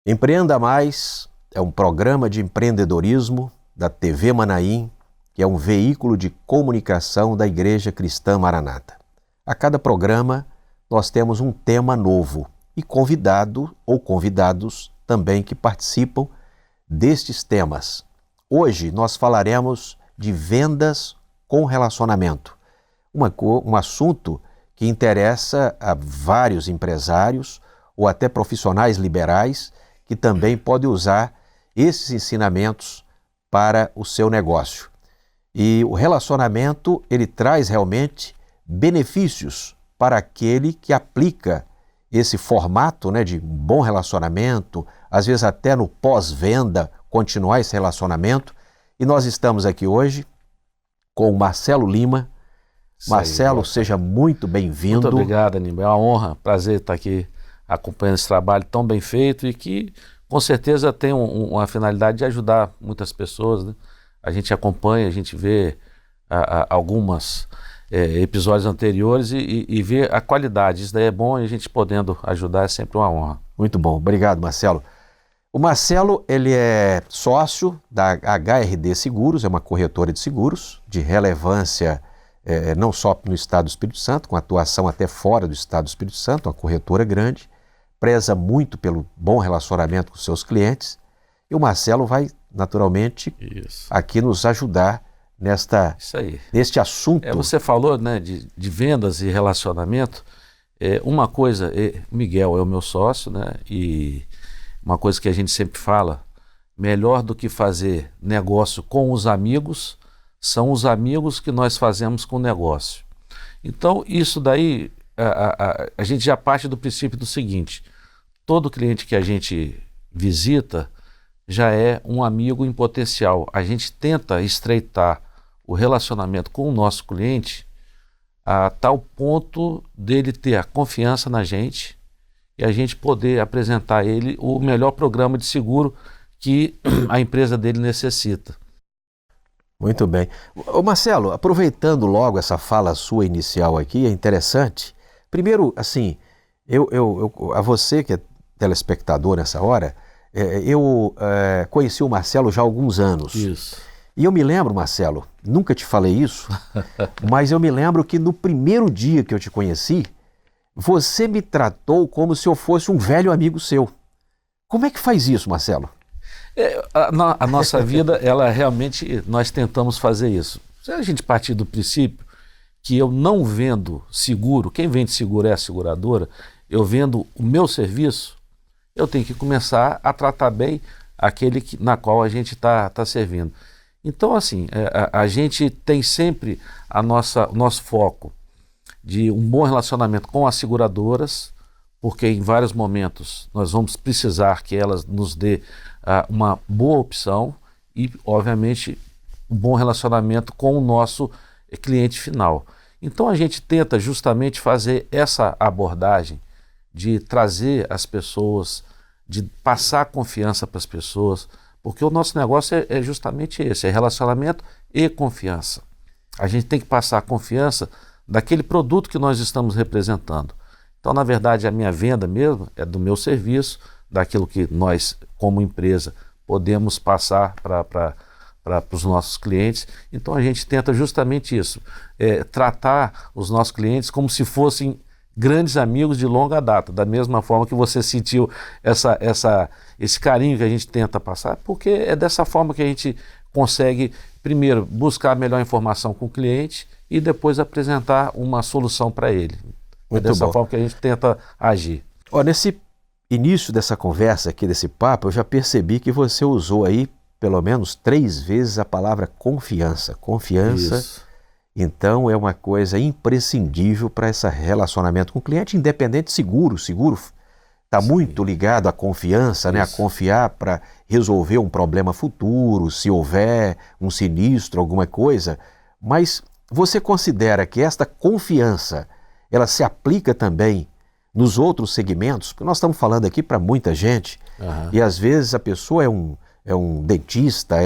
Empreenda Mais é um programa de empreendedorismo da TV Manaim, que é um veículo de comunicação da Igreja Cristã Maranata. A cada programa nós temos um tema novo e convidado ou convidados também que participam destes temas. Hoje nós falaremos de vendas com relacionamento, um assunto que interessa a vários empresários ou até profissionais liberais que também podem usar esses ensinamentos para o seu negócio. E o relacionamento, ele traz realmente benefícios para aquele que aplica esse formato, de um bom relacionamento, às vezes até no pós-venda, continuar esse relacionamento. E nós estamos aqui hoje com o Marcelo Lima. Marcelo, seja muito bem-vindo. Muito obrigado, Aníbal. É uma honra, prazer estar aqui acompanhando esse trabalho tão bem feito e que com certeza tem uma finalidade de ajudar muitas pessoas, né? A gente acompanha, a gente vê algumas episódios anteriores e vê a qualidade. Isso daí é bom e a gente podendo ajudar é sempre uma honra. Muito bom, obrigado, Marcelo. O Marcelo, ele é sócio da HRD Seguros, é uma corretora de seguros de relevância não só no Estado do Espírito Santo, com atuação até fora do Estado do Espírito Santo, uma corretora grande, preza muito pelo bom relacionamento com seus clientes, e o Marcelo vai, naturalmente, aqui nos ajudar neste assunto. Você falou, de vendas e relacionamento. Uma coisa, Miguel é o meu sócio, e uma coisa que a gente sempre fala, melhor do que fazer negócio com os amigos, são os amigos que nós fazemos com o negócio. Então, isso daí, a gente já parte do princípio do seguinte: todo cliente que a gente visita já é um amigo em potencial. A gente tenta estreitar o relacionamento com o nosso cliente a tal ponto dele ter a confiança na gente e a gente poder apresentar a ele o melhor programa de seguro que a empresa dele necessita. Muito bem. Ô Marcelo, aproveitando logo essa fala sua inicial aqui, é interessante. Primeiro, assim, a você que é telespectador nessa hora, eu conheci o Marcelo já há alguns anos. Isso. E eu me lembro, Marcelo, nunca te falei isso, mas eu me lembro que no primeiro dia que eu te conheci, você me tratou como se eu fosse um velho amigo seu. Como é que faz isso, Marcelo? A nossa vida, ela realmente, nós tentamos fazer isso. Se a gente partir do princípio que eu não vendo seguro, quem vende seguro é a seguradora, eu vendo o meu serviço, eu tenho que começar a tratar bem aquele na qual a gente está servindo. Então, assim, a gente tem sempre o nosso foco de um bom relacionamento com as seguradoras, porque em vários momentos nós vamos precisar que elas nos dê uma boa opção e, obviamente, um bom relacionamento com o nosso cliente final. Então a gente tenta justamente fazer essa abordagem de trazer as pessoas, de passar confiança para as pessoas, porque o nosso negócio é justamente esse, é relacionamento e confiança. A gente tem que passar a confiança daquele produto que nós estamos representando. Então, na verdade, a minha venda mesmo é do meu serviço, daquilo que nós, como empresa, podemos passar para os nossos clientes. Então, a gente tenta justamente isso, tratar os nossos clientes como se fossem grandes amigos de longa data, da mesma forma que você sentiu esse carinho que a gente tenta passar, porque é dessa forma que a gente consegue, primeiro, buscar a melhor informação com o cliente e depois apresentar uma solução para ele. Muito dessa bom. forma que a gente tenta agir. Nesse início dessa conversa aqui, desse papo, eu já percebi que você usou aí pelo menos 3 vezes a palavra confiança. Confiança, Isso. Então, é uma coisa imprescindível para esse relacionamento com o cliente, independente de seguro. Seguro está muito ligado à confiança, a confiar para resolver um problema futuro, se houver um sinistro, alguma coisa. Mas você considera que esta confiança, ela se aplica também nos outros segmentos? Porque nós estamos falando aqui para muita gente, e às vezes a pessoa é um dentista,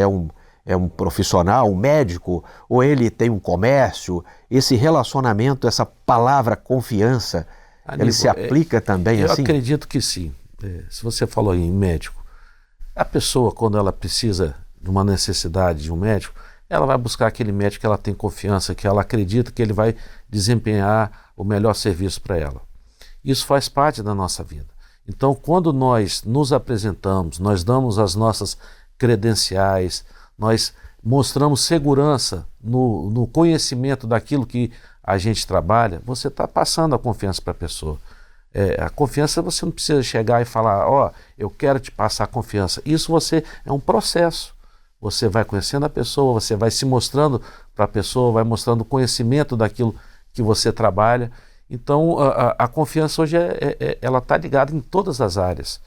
é um profissional, um médico, ou ele tem um comércio, esse relacionamento, essa palavra confiança, ele se aplica também assim? Eu acredito que sim. Se você falou em médico, a pessoa, quando ela precisa de uma necessidade de um médico, ela vai buscar aquele médico que ela tem confiança, que ela acredita que ele vai desempenhar o melhor serviço para ela. Isso faz parte da nossa vida. Então, quando nós nos apresentamos, nós damos as nossas credenciais, nós mostramos segurança no conhecimento daquilo que a gente trabalha, você está passando a confiança para a pessoa. A confiança, você não precisa chegar e falar, eu quero te passar confiança. Isso é um processo. Você vai conhecendo a pessoa, você vai se mostrando para a pessoa, vai mostrando o conhecimento daquilo que você trabalha. Então, a confiança hoje ela está ligada em todas as áreas.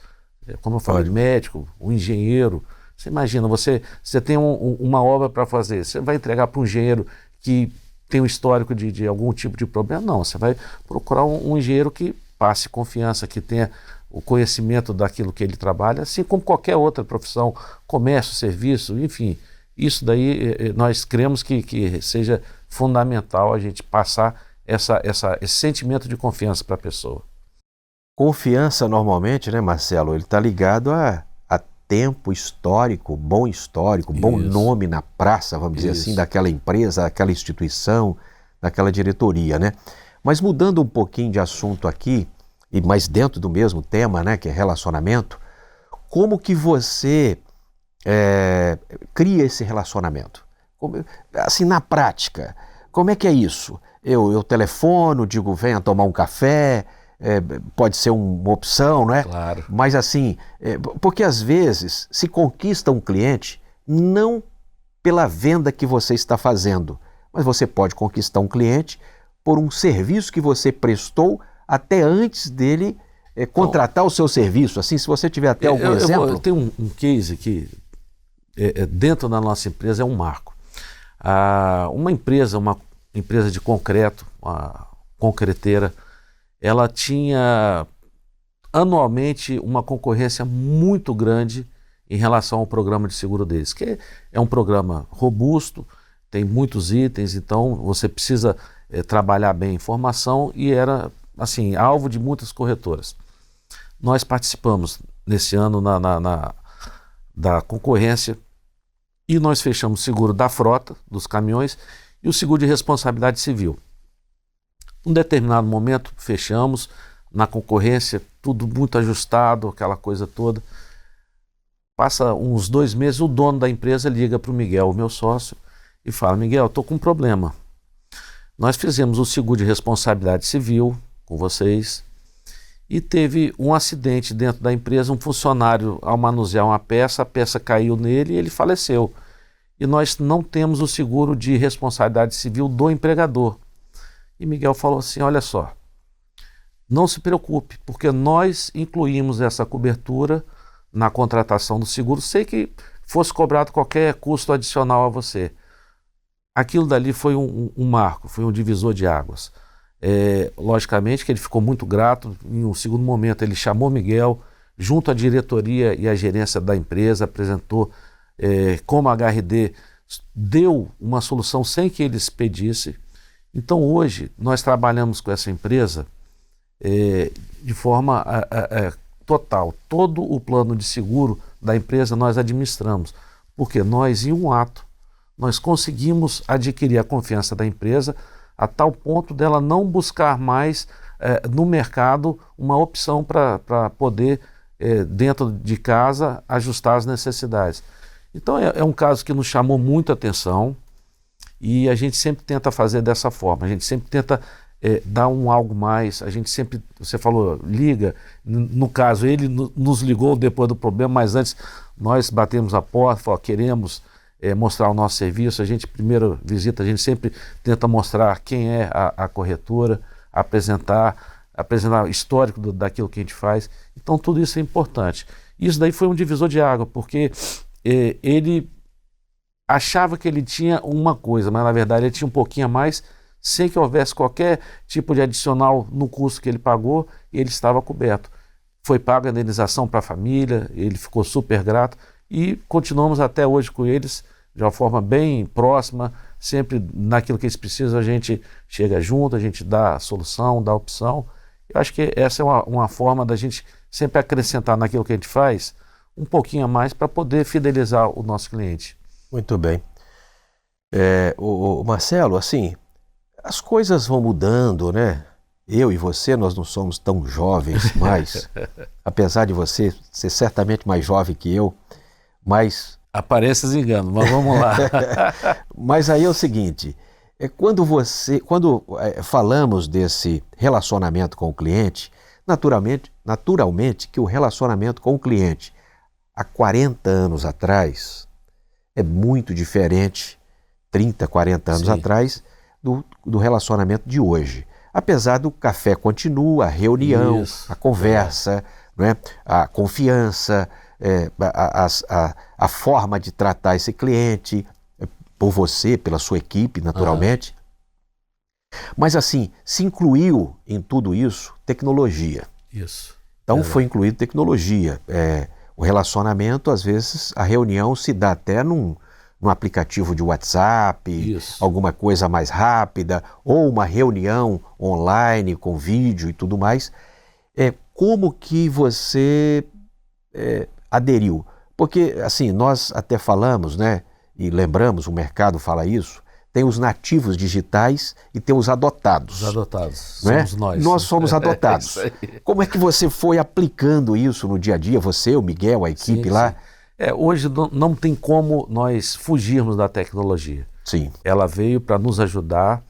Como eu falei, médico, o engenheiro. Você imagina, você tem uma obra para fazer, você vai entregar para um engenheiro que tem um histórico de algum tipo de problema? Não, você vai procurar um engenheiro que passe confiança, que tenha o conhecimento daquilo que ele trabalha, assim como qualquer outra profissão, comércio, serviço, enfim. Isso daí nós cremos que seja fundamental a gente passar esse sentimento de confiança para a pessoa. Confiança normalmente, né, Marcelo, ele está ligado a tempo histórico, bom nome na praça, vamos dizer assim, daquela empresa, daquela instituição, daquela diretoria, né? Mas mudando um pouquinho de assunto aqui, mas dentro do mesmo tema, né, que é relacionamento, como que você cria esse relacionamento? Assim, na prática, como é que é isso? Eu telefono, digo, venha tomar um café, pode ser uma opção, não é? Claro. Mas assim, porque às vezes se conquista um cliente não pela venda que você está fazendo, mas você pode conquistar um cliente por um serviço que você prestou até antes dele contratar o seu serviço. Assim, se você tiver até algum exemplo. Eu tenho um case que dentro da nossa empresa é um marco. Uma empresa de concreto, uma concreteira, ela tinha anualmente uma concorrência muito grande em relação ao programa de seguro deles, que é um programa robusto, tem muitos itens, então você precisa trabalhar bem a informação, e era assim, alvo de muitas corretoras. Nós participamos nesse ano da concorrência e nós fechamos o seguro da frota, dos caminhões, e o seguro de responsabilidade civil. Num determinado momento, fechamos na concorrência, tudo muito ajustado, aquela coisa toda. Passa uns 2 meses, o dono da empresa liga para o Miguel, o meu sócio, e fala, Miguel, estou com um problema. Nós fizemos o seguro de responsabilidade civil com vocês e teve um acidente dentro da empresa, um funcionário, ao manusear uma peça, a peça caiu nele e ele faleceu. E nós não temos o seguro de responsabilidade civil do empregador. E Miguel falou assim, olha só, não se preocupe, porque nós incluímos essa cobertura na contratação do seguro, sei que fosse cobrado qualquer custo adicional a você. Aquilo dali foi um marco, foi um divisor de águas. Logicamente que ele ficou muito grato. Em um segundo momento ele chamou Miguel, junto à diretoria e à gerência da empresa, apresentou como a HRD deu uma solução sem que eles pedissem. Então hoje nós trabalhamos com essa empresa de forma total. Todo o plano de seguro da empresa nós administramos, porque nós, em um ato, nós conseguimos adquirir a confiança da empresa a tal ponto dela não buscar mais no mercado uma opção para poder, dentro de casa, ajustar as necessidades. Então é um caso que nos chamou muita atenção e a gente sempre tenta fazer dessa forma, a gente sempre tenta dar algo mais, a gente sempre, você falou, liga, no caso ele nos ligou depois do problema, mas antes nós batemos a porta, falamos, queremos mostrar o nosso serviço, a gente, primeira visita, a gente sempre tenta mostrar quem é a corretora, apresentar o histórico daquilo que a gente faz, então tudo isso é importante. Isso daí foi um divisor de água, porque ele achava que ele tinha uma coisa, mas na verdade ele tinha um pouquinho a mais, sem que houvesse qualquer tipo de adicional no custo que ele pagou, e ele estava coberto. Foi paga a indenização para a família, ele ficou super grato, e continuamos até hoje com eles, de uma forma bem próxima, sempre naquilo que eles precisam, a gente chega junto, a gente dá a solução, dá a opção. Eu acho que essa é uma forma da gente sempre acrescentar naquilo que a gente faz um pouquinho a mais para poder fidelizar o nosso cliente. Muito bem. O Marcelo, assim, as coisas vão mudando, né? Eu e você, nós não somos tão jovens mais, apesar de você ser certamente mais jovem que eu, mas... Aparências enganam, mas vamos lá. Mas aí é o seguinte, quando falamos desse relacionamento com o cliente, naturalmente que o relacionamento com o cliente há 40 anos atrás é muito diferente, 30, 40 anos atrás, do relacionamento de hoje. Apesar do café continua, a reunião, a conversa, né, a confiança, a forma de tratar esse cliente, por você, pela sua equipe, naturalmente. Mas assim, se incluiu em tudo isso tecnologia. Isso. Então foi incluído tecnologia. O relacionamento, às vezes, a reunião se dá até num aplicativo de WhatsApp, alguma coisa mais rápida, ou uma reunião online com vídeo e tudo mais. Como que você aderiu? Porque, assim, nós até falamos, né, e lembramos, o mercado fala isso, tem os nativos digitais e tem os adotados. Os adotados, né? somos nós. Nós somos adotados. Como é que você foi aplicando isso no dia a dia? Você, o Miguel, a equipe lá? Hoje não tem como nós fugirmos da tecnologia. Sim. Ela veio para nos ajudar.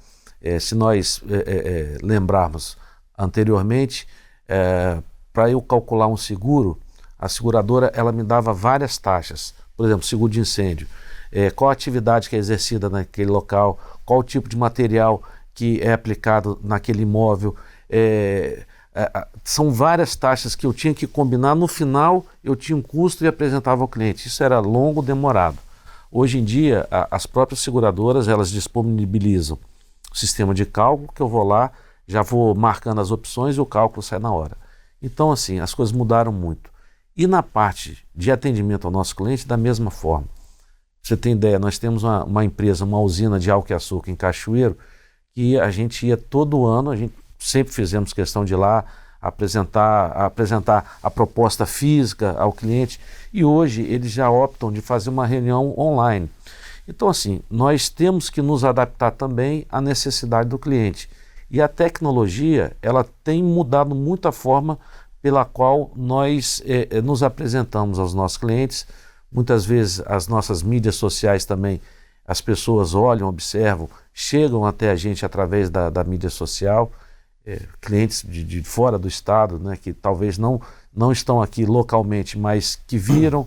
Se nós lembrarmos anteriormente, para eu calcular um seguro, a seguradora ela me dava várias taxas. Por exemplo, seguro de incêndio. Qual a atividade que é exercida naquele local, qual o tipo de material que é aplicado naquele imóvel. São várias taxas que eu tinha que combinar. No final, eu tinha um custo e apresentava ao cliente. Isso era longo, demorado. Hoje em dia, as próprias seguradoras, elas disponibilizam o sistema de cálculo, que eu vou lá, já vou marcando as opções e o cálculo sai na hora. Então, assim, as coisas mudaram muito. E na parte de atendimento ao nosso cliente, da mesma forma. Pra você ter ideia, nós temos uma empresa, uma usina de álcool e açúcar em Cachoeiro, que a gente ia todo ano, a gente sempre fizemos questão de ir lá apresentar a proposta física ao cliente, e hoje eles já optam de fazer uma reunião online. Então, assim, nós temos que nos adaptar também à necessidade do cliente. E a tecnologia, ela tem mudado muito a forma pela qual nós nos apresentamos aos nossos clientes. Muitas vezes as nossas mídias sociais também, as pessoas olham, observam, chegam até a gente através da mídia social, clientes de fora do estado, né, que talvez não estão aqui localmente, mas que viram.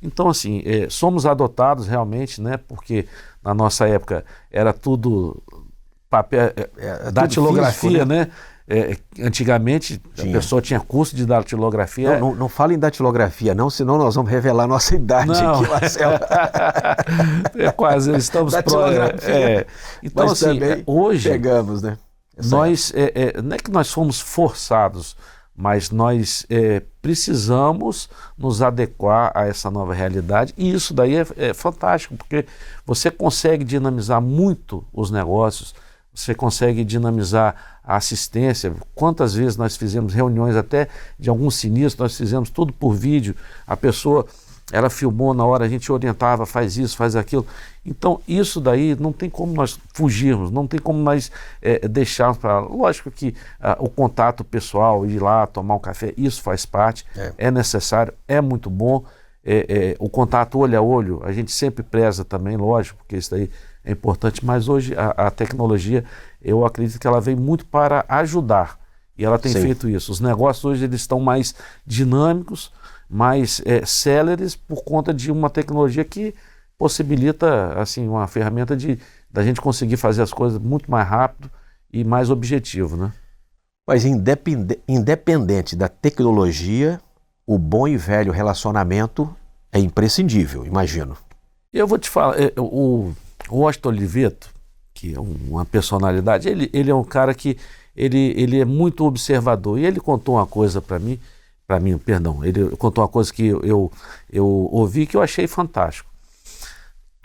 Então, assim, somos adotados realmente, né, porque na nossa época era tudo papel, datilografia, tudo físico, né? Antigamente a pessoa tinha curso de datilografia. Não fala em datilografia não, senão nós vamos revelar nossa idade aqui, Marcelo. Quase, estamos próximos. Então, mas assim, também hoje chegamos, né? Nós, não é que nós fomos forçados, mas nós precisamos nos adequar a essa nova realidade, e isso daí é fantástico, porque você consegue dinamizar muito os negócios, você consegue dinamizar a assistência. Quantas vezes nós fizemos reuniões até de alguns sinistros, nós fizemos tudo por vídeo, a pessoa, ela filmou na hora, a gente orientava, faz isso, faz aquilo. Então isso daí não tem como nós fugirmos, não tem como nós deixarmos para... Lógico que o contato pessoal, ir lá tomar um café, isso faz parte, é necessário, é muito bom. O contato olho a olho, a gente sempre preza também, lógico, porque isso daí é importante, mas hoje a tecnologia, eu acredito que ela vem muito para ajudar, e ela tem feito isso. Os negócios hoje eles estão mais dinâmicos, mais céleres, por conta de uma tecnologia que possibilita, assim, uma ferramenta da gente conseguir fazer as coisas muito mais rápido e mais objetivo, né? Mas independente da tecnologia, o bom e velho relacionamento é imprescindível, imagino. Eu vou te falar, o Washington Oliveto, que é uma personalidade, ele é um cara que ele é muito observador, e ele contou uma coisa para mim, ele contou uma coisa que eu ouvi que eu achei fantástico.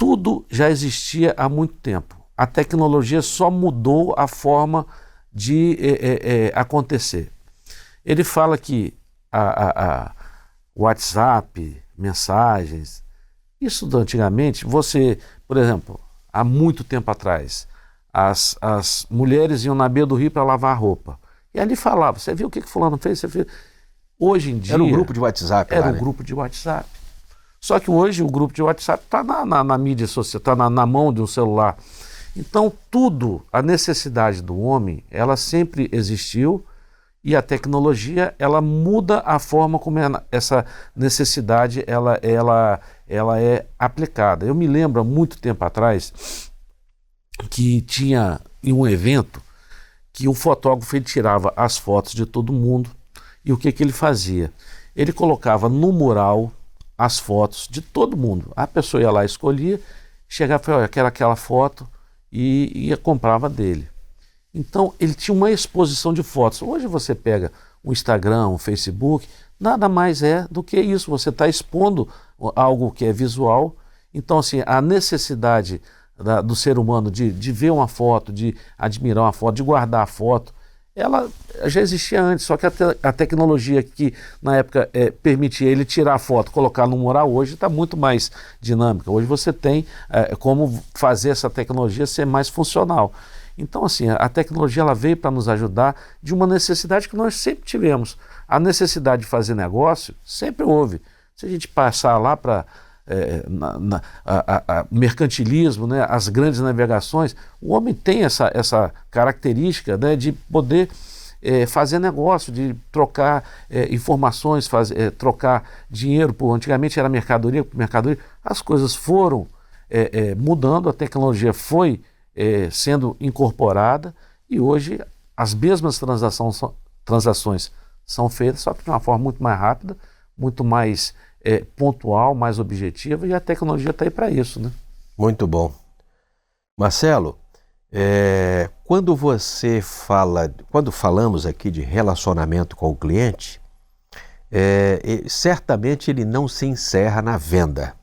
tudo já existia há muito tempo. A tecnologia só mudou a forma de acontecer. Ele fala que WhatsApp, mensagens, isso antigamente, você, por exemplo, há muito tempo atrás, as mulheres iam na beira do rio para lavar a roupa. E ali falava, você viu o que fulano fez? Você fez? Hoje em dia... Era um grupo de WhatsApp Era lá, um né? grupo de WhatsApp. Só que hoje o grupo de WhatsApp está na mídia social, está na mão de um celular. Então tudo, a necessidade do homem, ela sempre existiu e a tecnologia, ela muda a forma como essa necessidade ela é aplicada. Eu me lembro há muito tempo atrás que tinha em um evento que o fotógrafo ele tirava as fotos de todo mundo e o que ele fazia? Ele colocava no mural as fotos de todo mundo. A pessoa ia lá, escolhia, chegava e falava, olha, quero aquela foto e comprava dele. Então ele tinha uma exposição de fotos. Hoje você pega um Instagram, um Facebook, nada mais é do que isso. Você está expondo algo que é visual. Então assim, a necessidade do ser humano de ver uma foto, de admirar uma foto, de guardar a foto, ela já existia antes, só que a tecnologia que na época permitia ele tirar a foto, colocar no mural, hoje está muito mais dinâmica. Hoje você tem como fazer essa tecnologia ser mais funcional. Então assim, a tecnologia ela veio para nos ajudar de uma necessidade que nós sempre tivemos. A necessidade de fazer negócio sempre houve. Se a gente passar lá para mercantilismo, né, as grandes navegações, o homem tem essa característica, né, de poder fazer negócio, de trocar informações, trocar dinheiro por antigamente era mercadoria por mercadoria. As coisas foram mudando, a tecnologia foi sendo incorporada e hoje as mesmas transações são feitas, só que de uma forma muito mais rápida, muito mais pontual, mais objetiva, e a tecnologia está aí para isso, né? Muito bom. Marcelo, quando falamos aqui de relacionamento com o cliente, certamente ele não se encerra na venda.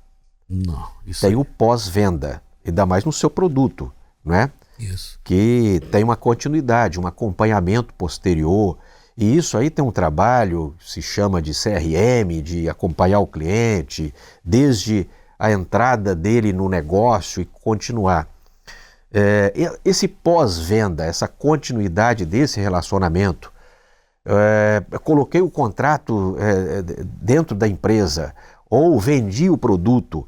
Não. Isso tem o pós-venda, ainda mais no seu produto, não é? Isso. Que tem uma continuidade, um acompanhamento posterior. E isso aí tem um trabalho, se chama de CRM, de acompanhar o cliente, desde a entrada dele no negócio e continuar. Esse pós-venda, essa continuidade desse relacionamento, coloquei o contrato dentro da empresa ou vendi o produto,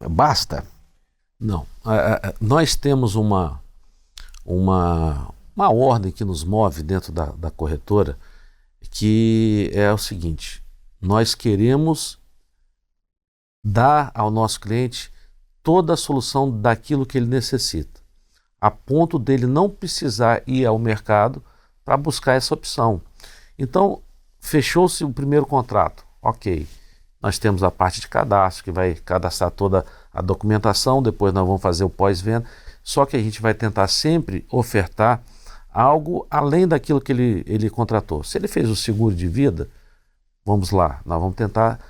basta? Não. Nós temos uma ordem que nos move dentro da corretora, que é o seguinte: nós queremos dar ao nosso cliente toda a solução daquilo que ele necessita, a ponto dele não precisar ir ao mercado para buscar essa opção. Então, fechou-se o primeiro contrato, ok. Nós temos a parte de cadastro, que vai cadastrar toda a documentação, depois nós vamos fazer o pós-venda, só que a gente vai tentar sempre ofertar algo além daquilo que ele contratou. Se ele fez o seguro de vida, vamos lá, nós vamos tentar,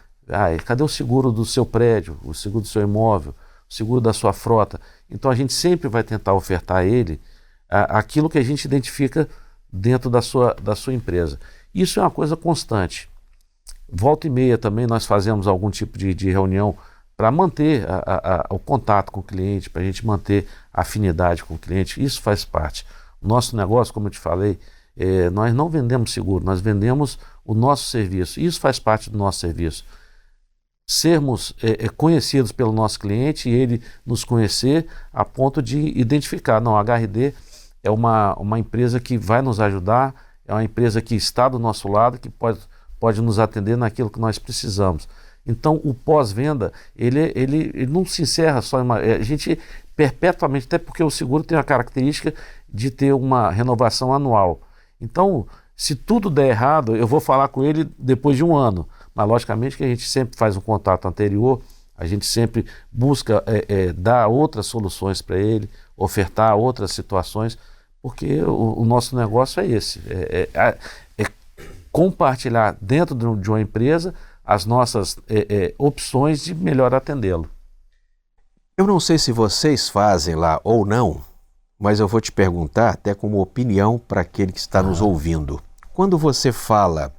cadê o seguro do seu prédio, o seguro do seu imóvel, o seguro da sua frota? Então a gente sempre vai tentar ofertar a ele aquilo que a gente identifica dentro da sua empresa. Isso é uma coisa constante. Volta e meia também nós fazemos algum tipo de reunião para manter o contato com o cliente, para a gente manter a afinidade com o cliente. Isso faz parte. O nosso negócio, como eu te falei, nós não vendemos seguro, nós vendemos o nosso serviço. Isso faz parte do nosso serviço. Sermos conhecidos pelo nosso cliente e ele nos conhecer a ponto de identificar, não, a HRD é uma empresa que vai nos ajudar, é uma empresa que está do nosso lado, que pode nos atender naquilo que nós precisamos. Então o pós-venda, ele não se encerra só a gente perpetuamente, até porque o seguro tem a característica de ter uma renovação anual. Então, se tudo der errado, eu vou falar com ele depois de um ano, mas logicamente que a gente sempre faz um contato anterior, a gente sempre busca dar outras soluções para ele, ofertar outras situações, porque o nosso negócio é esse, compartilhar dentro de uma empresa as nossas opções de melhor atendê-lo. Eu não sei se vocês fazem lá ou não, mas eu vou te perguntar até como opinião para aquele que está nos ouvindo. Quando você fala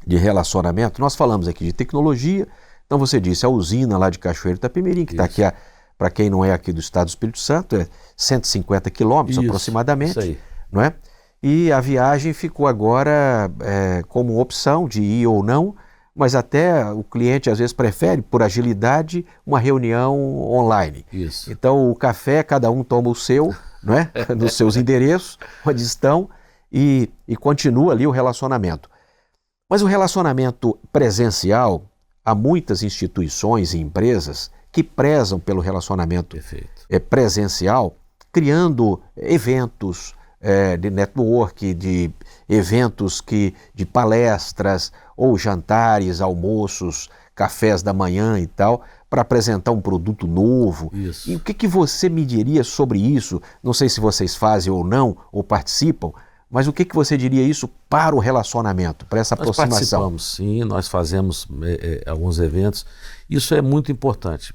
de relacionamento, nós falamos aqui de tecnologia, então você disse a usina lá de Cachoeiro de Itapemirim, que está aqui, para quem não é aqui do estado do Espírito Santo, é 150 quilômetros aproximadamente, Isso aí. não é? E a viagem ficou agora como opção de ir ou não, mas até o cliente às vezes prefere, por agilidade, uma reunião online. Isso. Então o café, cada um toma o seu, não é? Nos seus endereços, onde estão, e continua ali o relacionamento. Mas o relacionamento presencial, há muitas instituições e empresas que prezam pelo relacionamento presencial, criando eventos de network, de eventos de palestras ou jantares, almoços, cafés da manhã e tal, para apresentar um produto novo. Isso. E o que você me diria sobre isso? Não sei se vocês fazem ou não, ou participam, mas o que você diria isso para o relacionamento, para essa aproximação? Nós participamos, sim, nós fazemos alguns eventos. Isso é muito importante.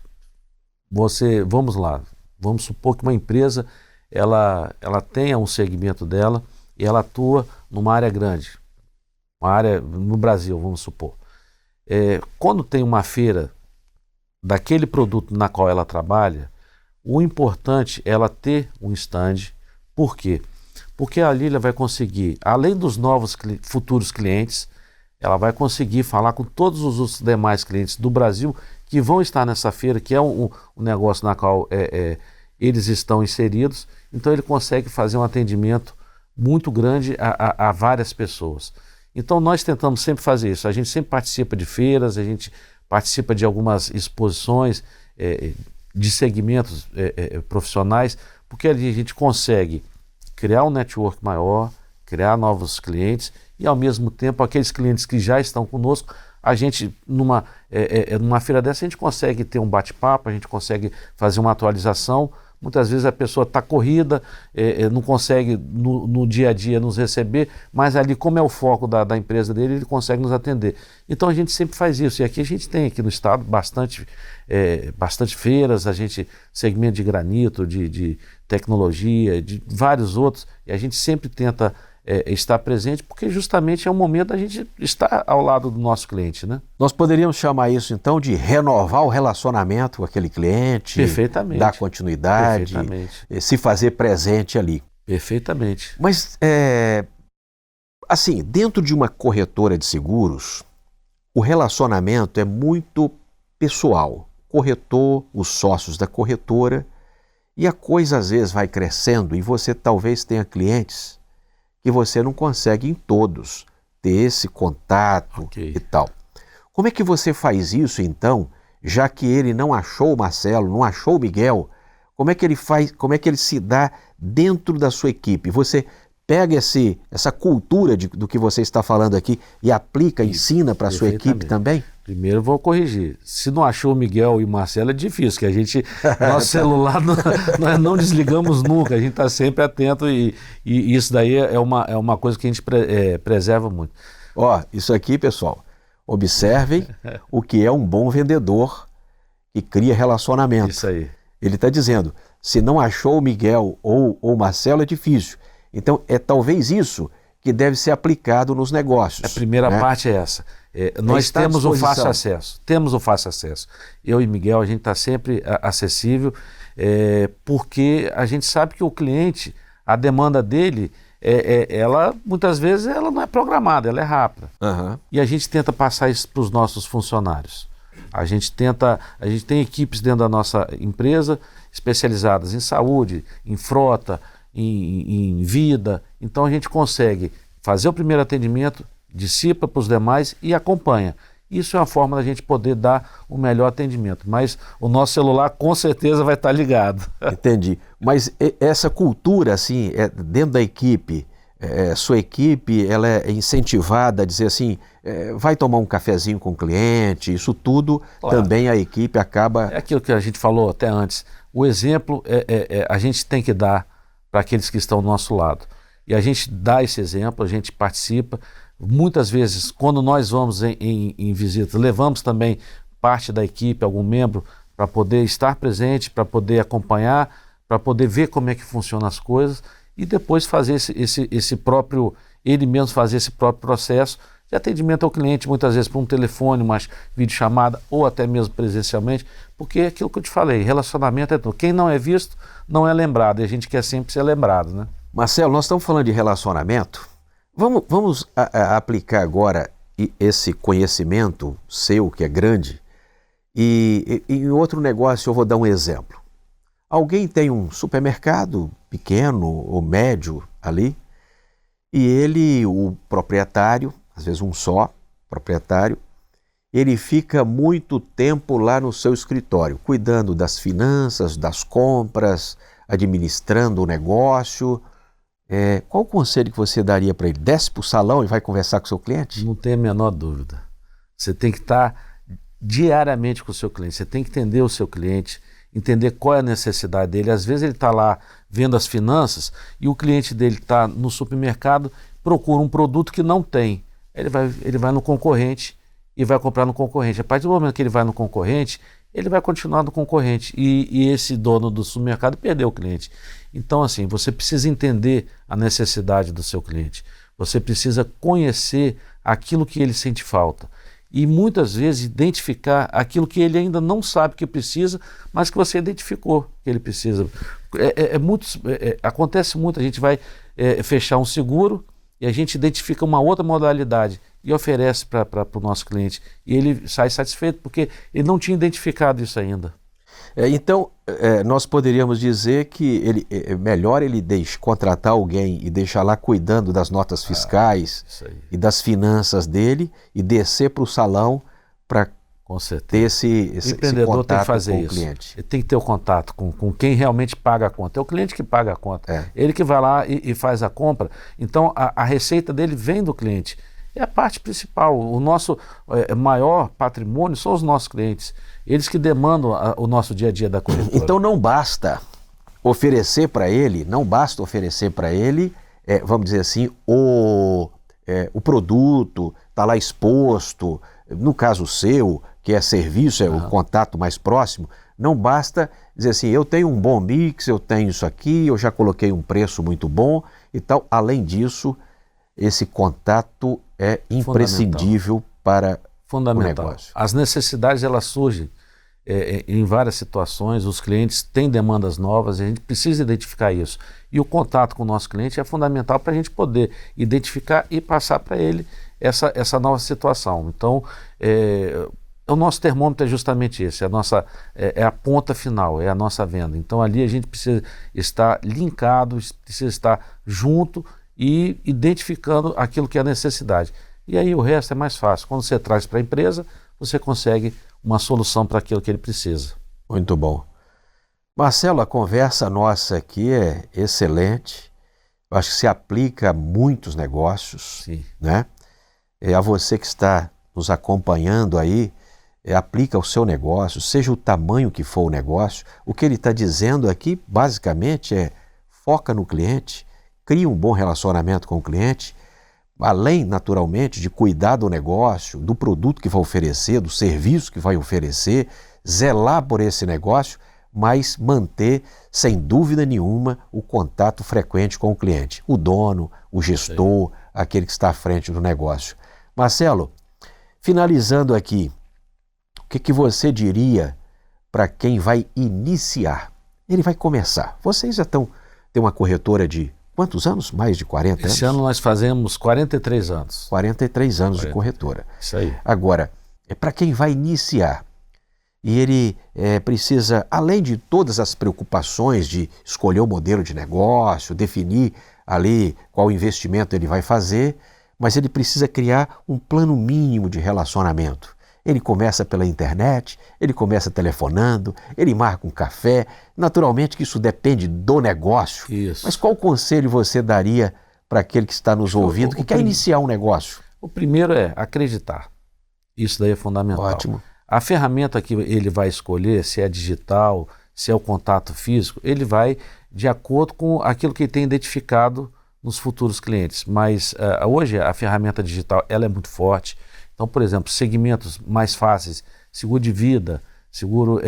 Vamos lá, vamos supor que uma empresa ela tenha um segmento dela e ela atua numa área grande, uma área no Brasil, vamos supor. Quando tem uma feira daquele produto na qual ela trabalha, o importante é ela ter um stand. Por quê? Porque ali ela vai conseguir, além dos novos futuros clientes, ela vai conseguir falar com todos os demais clientes do Brasil que vão estar nessa feira, que é um negócio na qual eles estão inseridos. Então ele consegue fazer um atendimento muito grande a várias pessoas. Então nós tentamos sempre fazer isso. A gente sempre participa de feiras, a gente participa de algumas exposições de segmentos profissionais, porque ali a gente consegue criar um network maior, criar novos clientes e, ao mesmo tempo, aqueles clientes que já estão conosco, a gente, numa feira dessa, a gente consegue ter um bate-papo, a gente consegue fazer uma atualização. Muitas vezes a pessoa está corrida, não consegue no dia a dia nos receber, mas ali, como é o foco da empresa dele, ele consegue nos atender. Então a gente sempre faz isso. E aqui a gente tem aqui no estado bastante feiras, segmento de granito, de tecnologia, de vários outros, e a gente sempre tenta estar presente, porque justamente é um momento da gente estar ao lado do nosso cliente, né? Nós poderíamos chamar isso então de renovar o relacionamento com aquele cliente, perfeitamente, dar continuidade, se fazer presente ali. Perfeitamente. Mas, assim, dentro de uma corretora de seguros, o relacionamento é muito pessoal. O corretor, os sócios da corretora, e a coisa às vezes vai crescendo e você talvez tenha clientes que você não consegue em todos ter esse contato e tal. Como é que você faz isso então, já que ele não achou o Marcelo, não achou o Miguel? Como é que ele faz, como é que ele se dá dentro da sua equipe? Você pega essa cultura do que você está falando aqui e aplica, ensina para a sua equipe também? Primeiro vou corrigir. Se não achou o Miguel e o Marcelo é difícil, que a gente, nosso celular, nós não desligamos nunca, a gente está sempre atento e isso daí é uma coisa que a gente preserva muito. Isso aqui, pessoal, observem o que é um bom vendedor que cria relacionamento. Isso aí. Ele está dizendo, se não achou o Miguel ou o Marcelo é difícil. Então é talvez isso que deve ser aplicado nos negócios. A primeira parte é essa. Nós temos o fácil acesso. Temos o fácil acesso. Eu e Miguel, a gente está sempre acessível, porque a gente sabe que o cliente, a demanda dele, ela muitas vezes ela não é programada, ela é rápida. E a gente tenta passar isso para os nossos funcionários. A gente tem equipes dentro da nossa empresa especializadas em saúde, em frota, em vida. Então a gente consegue fazer o primeiro atendimento, dissipa para os demais e acompanha. Isso é uma forma da gente poder dar o melhor atendimento, mas o nosso celular com certeza vai estar ligado. Entendi. Mas essa cultura, assim, dentro da equipe, sua equipe, ela é incentivada a dizer assim, vai tomar um cafezinho com o cliente, isso tudo, claro. Também a equipe acaba... É aquilo que a gente falou até antes, o exemplo a gente tem que dar para aqueles que estão do nosso lado. E a gente dá esse exemplo, a gente participa. Muitas vezes, quando nós vamos em visitas, levamos também parte da equipe, algum membro, para poder estar presente, para poder acompanhar, para poder ver como é que funcionam as coisas e depois fazer esse próprio, ele mesmo fazer esse próprio processo de atendimento ao cliente, muitas vezes por um telefone, uma videochamada ou até mesmo presencialmente, porque é aquilo que eu te falei, relacionamento é tudo. Quem não é visto não é lembrado, e a gente quer sempre ser lembrado, né? Marcelo, nós estamos falando de relacionamento. Vamos aplicar agora esse conhecimento seu, que é grande, e em outro negócio eu vou dar um exemplo. Alguém tem um supermercado pequeno ou médio ali, e ele, o proprietário, às vezes um só proprietário, ele fica muito tempo lá no seu escritório, cuidando das finanças, das compras, administrando o negócio. Qual o conselho que você daria para ele? Desce para o salão e vai conversar com o seu cliente? Não tem a menor dúvida. Você tem que estar diariamente com o seu cliente, você tem que entender o seu cliente, entender qual é a necessidade dele. Às vezes ele está lá vendo as finanças e o cliente dele está no supermercado, procura um produto que não tem. Ele vai no concorrente e vai comprar no concorrente. A partir do momento que ele vai no concorrente, ele vai continuar no concorrente e esse dono do supermercado perdeu o cliente. Então, assim, você precisa entender a necessidade do seu cliente. Você precisa conhecer aquilo que ele sente falta. E muitas vezes identificar aquilo que ele ainda não sabe que precisa, mas que você identificou que ele precisa. Acontece muito, a gente vai fechar um seguro e a gente identifica uma outra modalidade e oferece para o nosso cliente. E ele sai satisfeito porque ele não tinha identificado isso ainda. Então, nós poderíamos dizer que é melhor ele contratar alguém e deixar lá cuidando das notas fiscais e das finanças dele e descer para o salão para ter esse empreendedor contato tem que fazer com isso. O cliente. Ele tem que ter o contato com quem realmente paga a conta. É o cliente que paga a conta. Ele que vai lá e faz a compra. Então, a receita dele vem do cliente. É a parte principal. O nosso maior patrimônio são os nossos clientes. Eles que demandam o nosso dia a dia da corretora. Então não basta oferecer para ele, vamos dizer assim, o produto, está lá exposto, no caso seu, que é serviço, é o contato mais próximo, não basta dizer assim, eu tenho um bom mix, eu tenho isso aqui, eu já coloquei um preço muito bom e tal. Além disso, esse contato é imprescindível para o negócio. As necessidades, elas surgem em várias situações, os clientes têm demandas novas, a gente precisa identificar isso. E o contato com o nosso cliente é fundamental para a gente poder identificar e passar para ele essa nova situação. Então, o nosso termômetro é justamente esse, é a ponta final, é a nossa venda. Então, ali a gente precisa estar linkado, precisa estar junto e identificando aquilo que é a necessidade. E aí o resto é mais fácil. Quando você traz para a empresa, você consegue uma solução para aquilo que ele precisa. Muito bom. Marcelo, a conversa nossa aqui é excelente. Eu acho que se aplica a muitos negócios. Sim. Né? A você que está nos acompanhando aí, aplica ao seu negócio, seja o tamanho que for o negócio. O que ele está dizendo aqui, basicamente, foca no cliente, cria um bom relacionamento com o cliente, além, naturalmente, de cuidar do negócio, do produto que vai oferecer, do serviço que vai oferecer, zelar por esse negócio, mas manter, sem dúvida nenhuma, o contato frequente com o cliente, o dono, o gestor, aquele que está à frente do negócio. Marcelo, finalizando aqui, o que você diria para quem vai iniciar? Ele vai começar. Vocês já têm uma corretora de quantos anos? Mais de 40 anos? Esse ano nós fazemos 43 anos. 43 anos de corretora. Isso aí. Agora, para quem vai iniciar, e ele precisa, além de todas as preocupações de escolher o modelo de negócio, definir ali qual investimento ele vai fazer, mas ele precisa criar um plano mínimo de relacionamento. Ele começa pela internet, ele começa telefonando, ele marca um café. Naturalmente que isso depende do negócio. Isso. Mas qual conselho você daria para aquele que está nos ouvindo, que quer iniciar um negócio? O primeiro é acreditar. Isso daí é fundamental. Ótimo. A ferramenta que ele vai escolher, se é digital, se é o contato físico, ele vai de acordo com aquilo que ele tem identificado nos futuros clientes. Mas hoje a ferramenta digital ela é muito forte. Então, por exemplo, segmentos mais fáceis, seguro de vida, seguro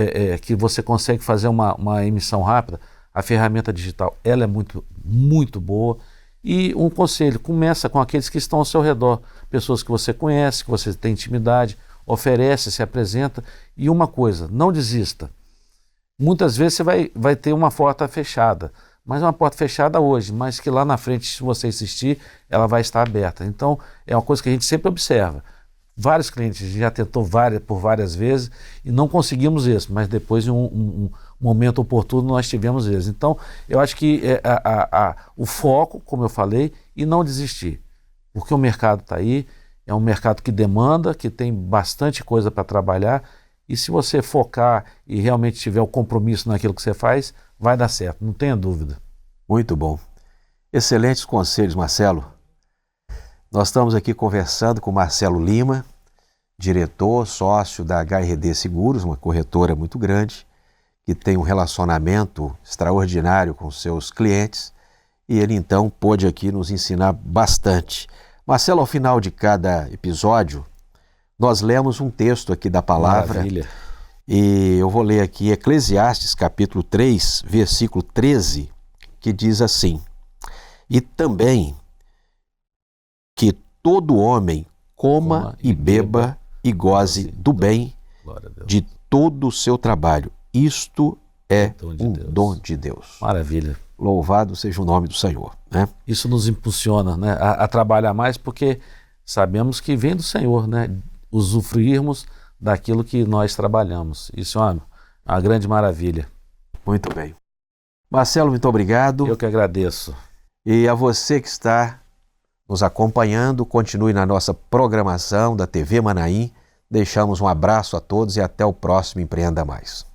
que você consegue fazer uma emissão rápida, a ferramenta digital ela é muito, muito boa. E um conselho, começa com aqueles que estão ao seu redor, pessoas que você conhece, que você tem intimidade, oferece, se apresenta. E uma coisa, não desista. Muitas vezes você vai ter uma porta fechada, mas é uma porta fechada hoje, mas que lá na frente, se você insistir, ela vai estar aberta. Então, é uma coisa que a gente sempre observa. Vários clientes já tentou por várias vezes e não conseguimos isso, mas depois em um momento oportuno nós tivemos isso. Então, eu acho que o foco, como eu falei, e não desistir, porque o mercado está aí, é um mercado que demanda, que tem bastante coisa para trabalhar, e se você focar e realmente tiver o compromisso naquilo que você faz, vai dar certo, não tenha dúvida. Muito bom. Excelentes conselhos, Marcelo. Nós estamos aqui conversando com Marcelo Lima, diretor, sócio da HRD Seguros, uma corretora muito grande, que tem um relacionamento extraordinário com seus clientes, e ele então pôde aqui nos ensinar bastante. Marcelo, ao final de cada episódio, nós lemos um texto aqui da palavra. Maravilha. E eu vou ler aqui Eclesiastes, capítulo 3, versículo 13, que diz assim: E também que todo homem coma e beba e goze do bem de todo o seu trabalho. Isto é um dom de Deus. Maravilha. Louvado seja o nome do Senhor, né? Isso nos impulsiona, né, a trabalhar mais, porque sabemos que vem do Senhor, né? Usufruirmos daquilo que nós trabalhamos. Isso é uma grande maravilha. Muito bem. Marcelo, muito obrigado. Eu que agradeço. E a você que está nos acompanhando, continue na nossa programação da TV Manaim. Deixamos um abraço a todos e até o próximo Empreenda Mais.